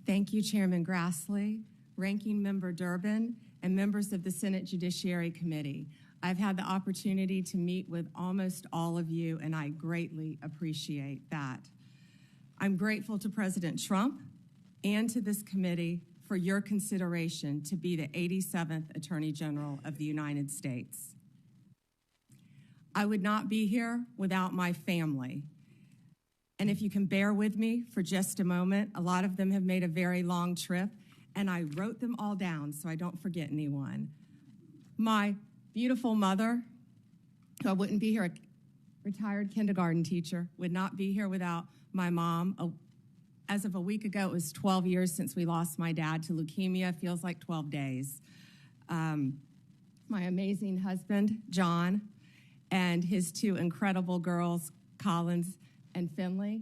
Thank you, Chairman Grassley, Ranking Member Durbin, and members of the Senate Judiciary Committee. I've had the opportunity to meet with almost all of you, and I greatly appreciate that. I'm grateful to President Trump and to this committee for your consideration to be the 87th Attorney General of the United States. I would not be here without my family. And if you can bear with me for just a moment, a lot of them have made a very long trip, and I wrote them all down so I don't forget anyone. My beautiful mother, who I wouldn't be here, a retired kindergarten teacher, would not be here without my mom. As of a week ago, it was 12 years since we lost my dad to leukemia. Feels like 12 days. My amazing husband, John, and his two incredible girls, Collins and Finley.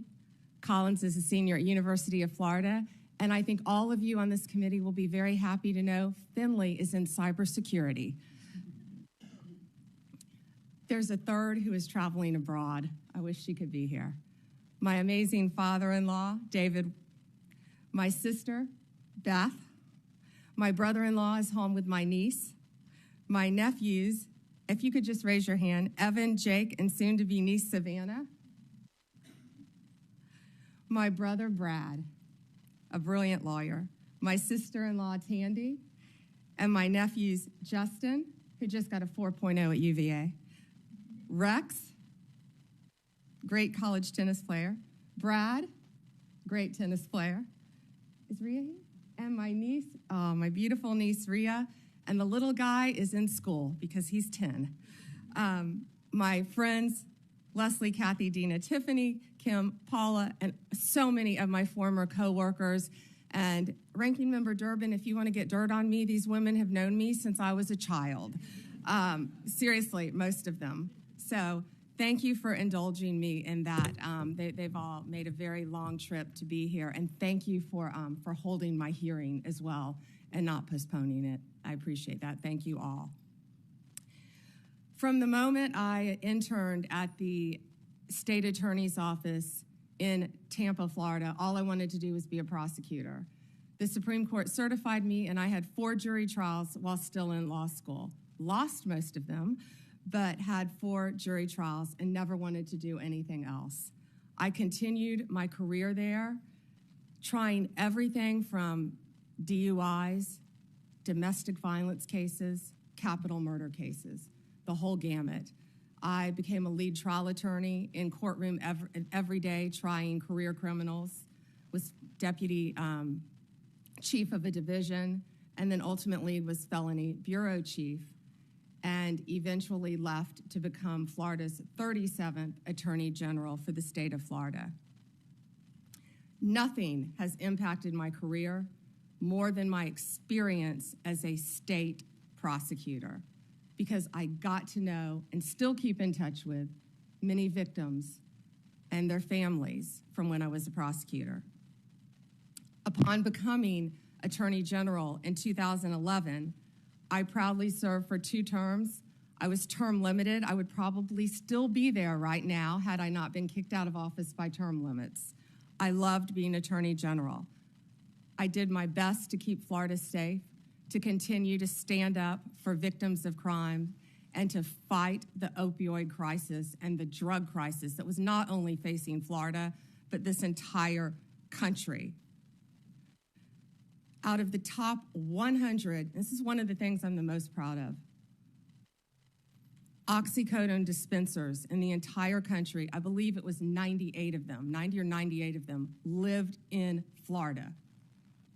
Collins is a senior at University of Florida, and I think all of you on this committee will be very happy to know Finley is in cybersecurity. There's a third who is traveling abroad. I wish she could be here. My amazing father-in-law, David, my sister, Beth, my brother-in-law is home with my niece, my nephews, if you could just raise your hand, Evan, Jake, and soon-to-be niece, Savannah, my brother, Brad, a brilliant lawyer, my sister-in-law, Tandy, and my nephews, Justin, who just got a 4.0 at UVA, Rex, great college tennis player, Brad, great tennis player. Is Rhea here? And my niece, my beautiful niece, Rhea, and the little guy is in school because he's 10. My friends, Leslie, Kathy, Dina, Tiffany, Kim, Paula, and so many of my former coworkers. And Ranking Member Durbin, if you want to get dirt on me, these women have known me since I was a child. Seriously, most of them. So thank you for indulging me in that. They've all made a very long trip to be here, and thank you for holding my hearing as well and not postponing it. I appreciate that. Thank you all. From the moment I interned at the state attorney's office in Tampa, Florida, all I wanted to do was be a prosecutor. The Supreme Court certified me, and I had 4 jury trials while still in law school. Lost most of them, but had 4 jury trials and never wanted to do anything else. I continued my career there, trying everything from DUIs, domestic violence cases, capital murder cases, the whole gamut. I became a lead trial attorney in courtroom every day, trying career criminals, was deputy chief of a division, and then ultimately was felony bureau chief, and eventually left to become Florida's 37th Attorney General for the state of Florida. Nothing has impacted my career more than my experience as a state prosecutor, because I got to know and still keep in touch with many victims and their families from when I was a prosecutor. Upon becoming Attorney General in 2011, I proudly served for 2 terms. I was term limited. I would probably still be there right now had I not been kicked out of office by term limits. I loved being Attorney General. I did my best to keep Florida safe, to continue to stand up for victims of crime, and to fight the opioid crisis and the drug crisis that was not only facing Florida, but this entire country. Out of the top 100, this is one of the things I'm the most proud of, oxycodone dispensers in the entire country, I believe it was 98 of them, 90 or 98 of them, lived in Florida.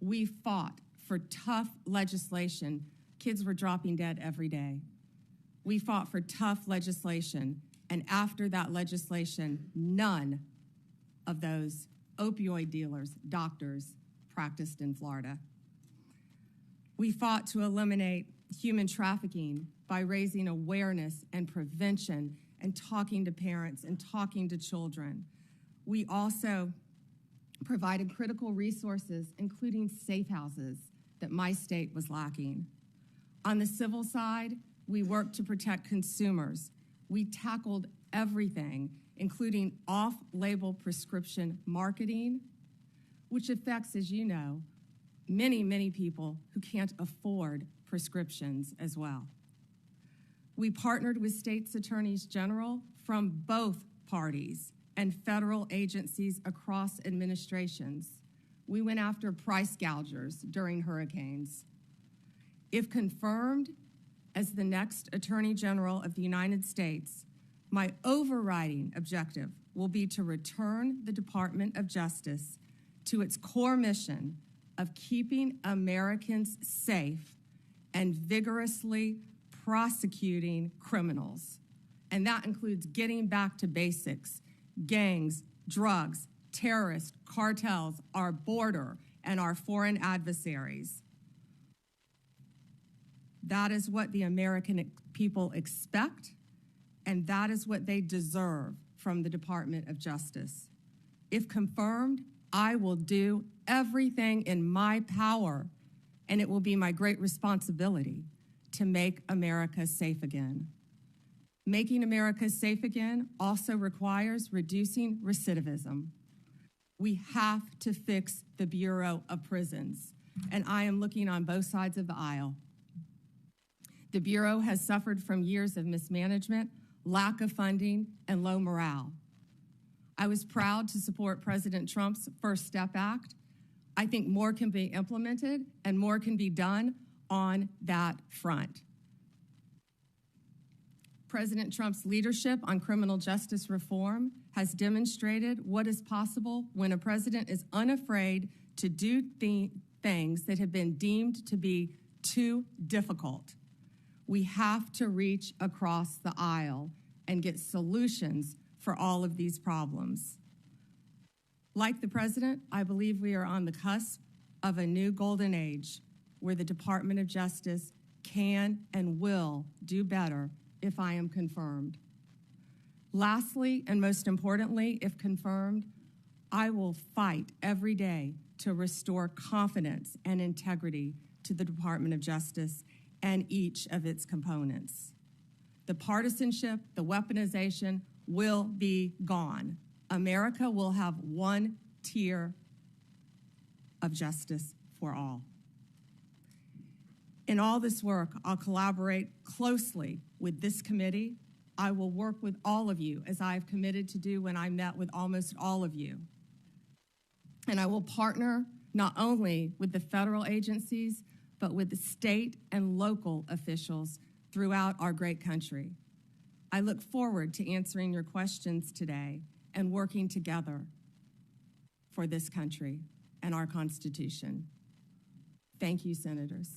We fought for tough legislation. Kids were dropping dead every day. We fought for tough legislation, and after that legislation, none of those opioid dealers, doctors, practiced in Florida. We fought to eliminate human trafficking by raising awareness and prevention and talking to parents and talking to children. We also provided critical resources, including safe houses, that my state was lacking. On the civil side, we worked to protect consumers. We tackled everything, including off-label prescription marketing, which affects, as you know, many, many people who can't afford prescriptions as well. We partnered with states' attorneys general from both parties and federal agencies across administrations. We went after price gougers during hurricanes. If confirmed as the next Attorney General of the United States, my overriding objective will be to return the Department of Justice to its core mission of keeping Americans safe and vigorously prosecuting criminals. And that includes getting back to basics: gangs, drugs, terrorists, cartels, our border, and our foreign adversaries. That is what the American people expect, and that is what they deserve from the Department of Justice. If confirmed, I will do everything in my power, and it will be my great responsibility to make America safe again. Making America safe again also requires reducing recidivism. We have to fix the Bureau of Prisons, and I am looking on both sides of the aisle. The Bureau has suffered from years of mismanagement, lack of funding, and low morale. I was proud to support President Trump's First Step Act. I think more can be implemented and more can be done on that front. President Trump's leadership on criminal justice reform has demonstrated what is possible when a president is unafraid to do things that have been deemed to be too difficult. We have to reach across the aisle and get solutions for all of these problems. Like the president, I believe we are on the cusp of a new golden age where the Department of Justice can and will do better if I am confirmed. Lastly, and most importantly, if confirmed, I will fight every day to restore confidence and integrity to the Department of Justice and each of its components. The partisanship, the weaponization will be gone. America will have one tier of justice for all. In all this work, I'll collaborate closely with this committee. I will work with all of you, as I've committed to do when I met with almost all of you. And I will partner not only with the federal agencies, but with the state and local officials throughout our great country. I look forward to answering your questions today and working together for this country and our Constitution. Thank you, Senators.